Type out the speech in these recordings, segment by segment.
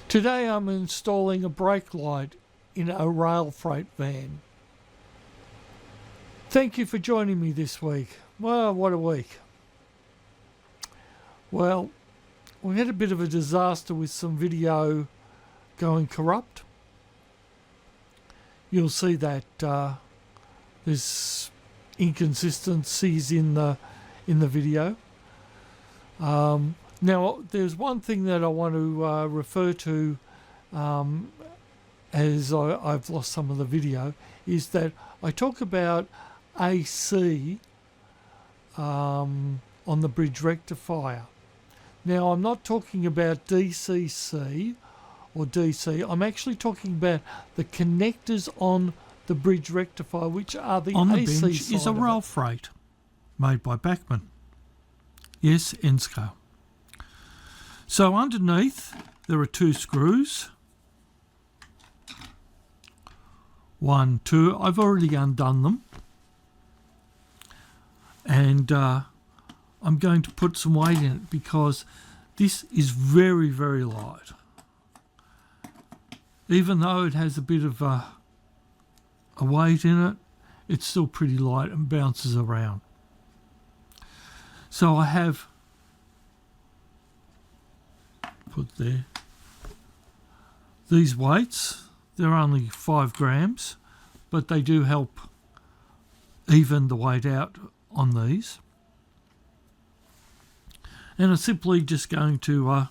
Today I'm installing a brake light in a RailFreight van. Thank you for joining me this week. Well, what a week. Well, we had a bit of a disaster with some video going corrupt. You'll see that there's inconsistencies in the video. Now, there's one thing that I want to refer to as I've lost some of the video, is that I talk about AC on the bridge rectifier. Now, I'm not talking about DCC or DC. I'm actually talking about the connectors on the bridge rectifier, which are the on the AC bench side is a of it. RailFreight made by Bachmann. Yes, N scale. So underneath there are two screws. 1, 2. I've already undone them. And I'm going to put some weight in it because this is very, very light. Even though it has a bit of a weight in it, it's still pretty light and bounces around. So I have put there these weights. They're only 5 grams, but they do help even the weight out on these. And I'm simply just going to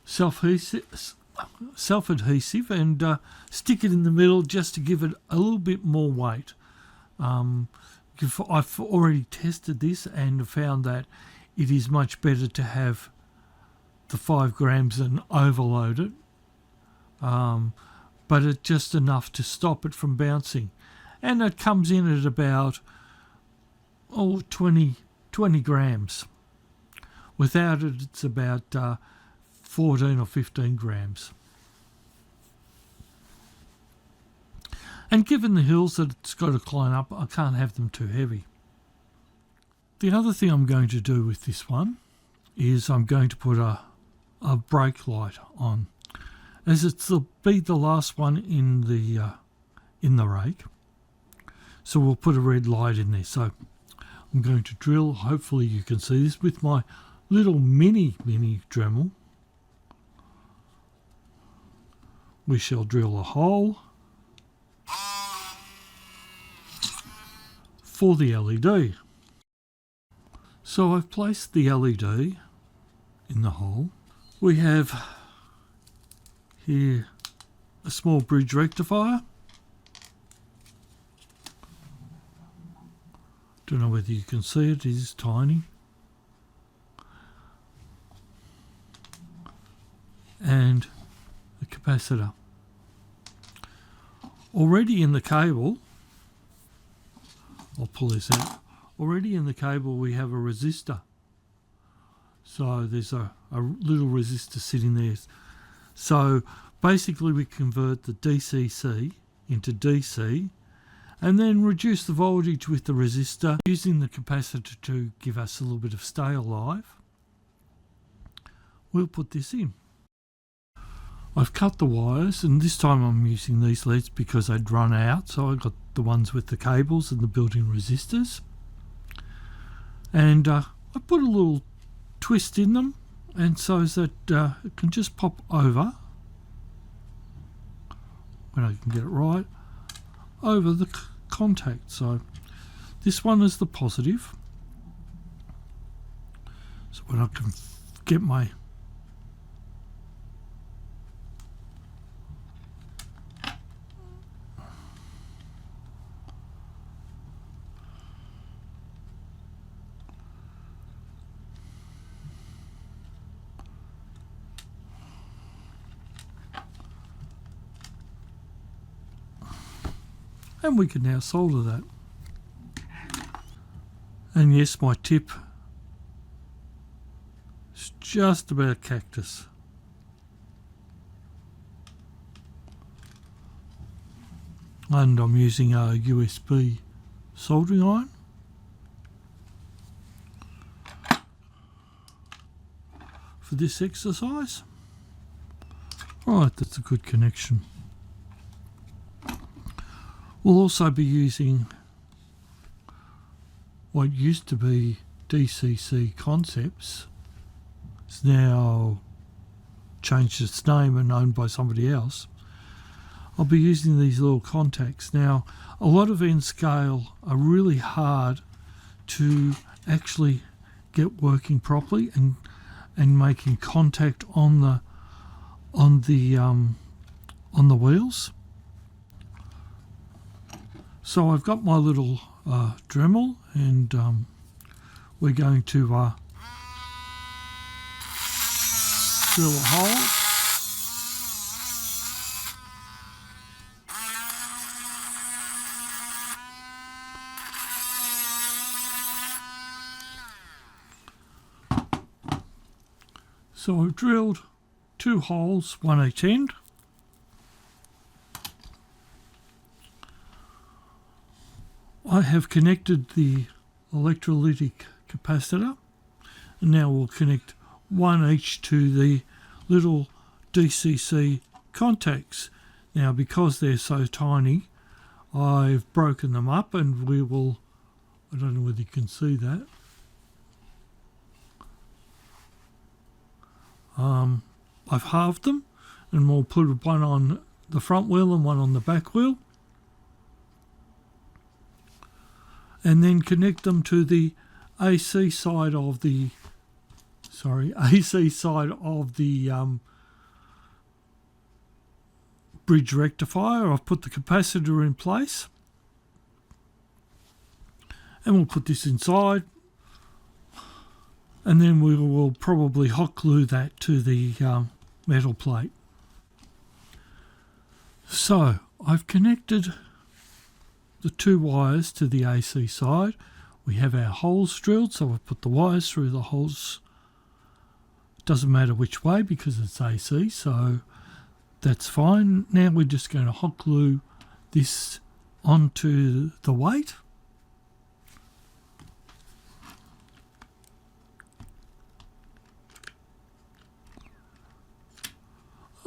self-adhesive and stick it in the middle just to give it a little bit more weight. I've already tested this and found that it is much better to have the 5 grams than overload it, but it's just enough to stop it from bouncing. And it comes in at about 20 grams. Without it, it's about 14 or 15 grams. And given the hills that it's got to climb up, I can't have them too heavy. The other thing I'm going to do with this one is I'm going to put a brake light on, as it's be the last one in the rake. So we'll put a red light in there. So I'm going to drill. Hopefully you can see this with my little mini Dremel. We shall drill a hole for the LED. So I've placed the LED in the hole. We have here a small bridge rectifier. Don't know whether you can see it, it is tiny. And a capacitor. Already in the cable, I'll pull this out. Already in the cable we have a resistor. So there's a little resistor sitting there. So basically we convert the DCC into DC and then reduce the voltage with the resistor, using the capacitor to give us a little bit of stay alive. We'll put this in. I've cut the wires, and this time I'm using these leads because they'd run out, so I got the ones with the cables and the built-in resistors. And I put a little twist in them, and so that it can just pop over, when I can get it right, over the contact. So this one is the positive. So when I can get my and we can now solder that. And yes, my tip is just about cactus. And I'm using a USB soldering iron. for this exercise. Alright, that's a good connection. We'll also be using what used to be DCC Concepts. It's now changed its name and owned by somebody else. I'll be using these little contacts. Now, a lot of end scale are really hard to actually get working properly and making contact on the wheels. So I've got my little Dremel, and we're going to drill a hole. So I've drilled 2 holes, one each end. I have connected the electrolytic capacitor, and now we'll connect one each to the little DCC contacts. Now, because they're so tiny, I've broken them up, and we will, I don't know whether you can see that. I've halved them, and we'll put one on the front wheel and one on the back wheel, and then connect them to the AC side of the bridge rectifier. I've put the capacitor in place, and we'll put this inside, and then we will probably hot glue that to the metal plate. So I've connected the 2 wires to the AC side. We have our holes drilled, so I've put the wires through the holes. It doesn't matter which way because it's AC, so that's fine. Now we're just going to hot glue this onto the weight.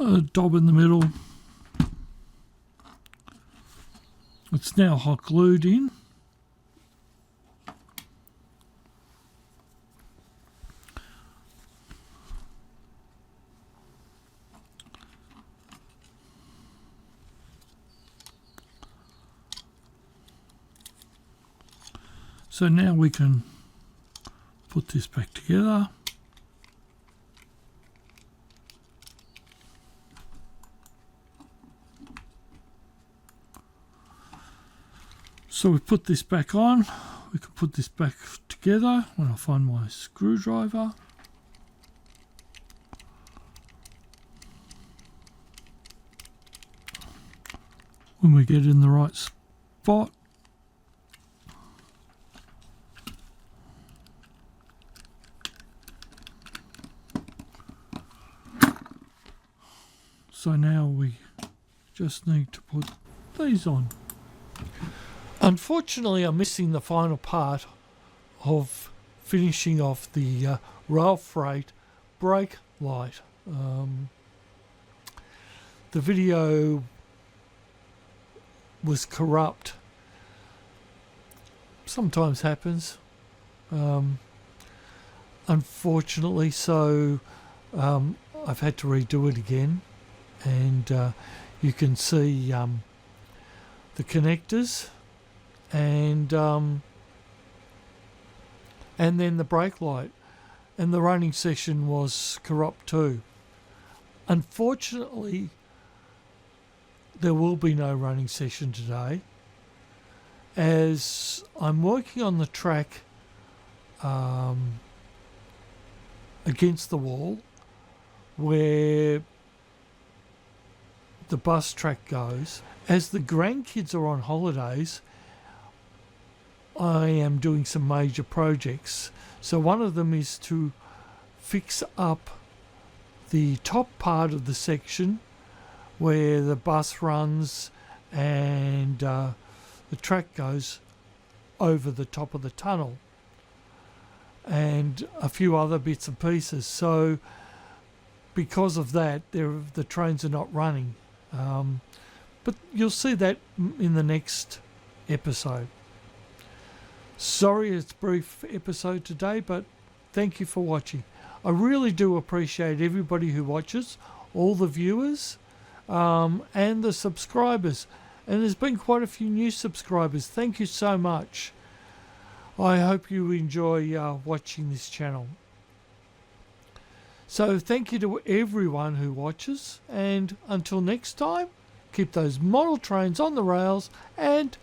A dob in the middle. It's now hot glued in. So now we can put this back together. So we put this back on. We can put this back together when I find my screwdriver. When we get in the right spot. So now we just need to put these on. Unfortunately, I'm missing the final part of finishing off the RailFreight brake light. The video was corrupt. Sometimes happens. Unfortunately, so I've had to redo it again, and you can see the connectors. And then the brake light, and the running session was corrupt too. Unfortunately, there will be no running session today, as I'm working on the track against the wall where the bus track goes. As the grandkids are on holidays, I am doing some major projects. So one of them is to fix up the top part of the section where the bus runs and the track goes over the top of the tunnel, and a few other bits and pieces. So because of that, the trains are not running. But you'll see that in the next episode. Sorry it's a brief episode today, but thank you for watching. I really do appreciate everybody who watches, all the viewers, and the subscribers. And there's been quite a few new subscribers. Thank you so much. I hope you enjoy watching this channel. So thank you to everyone who watches, and until next time, keep those model trains on the rails, and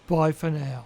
bye for now.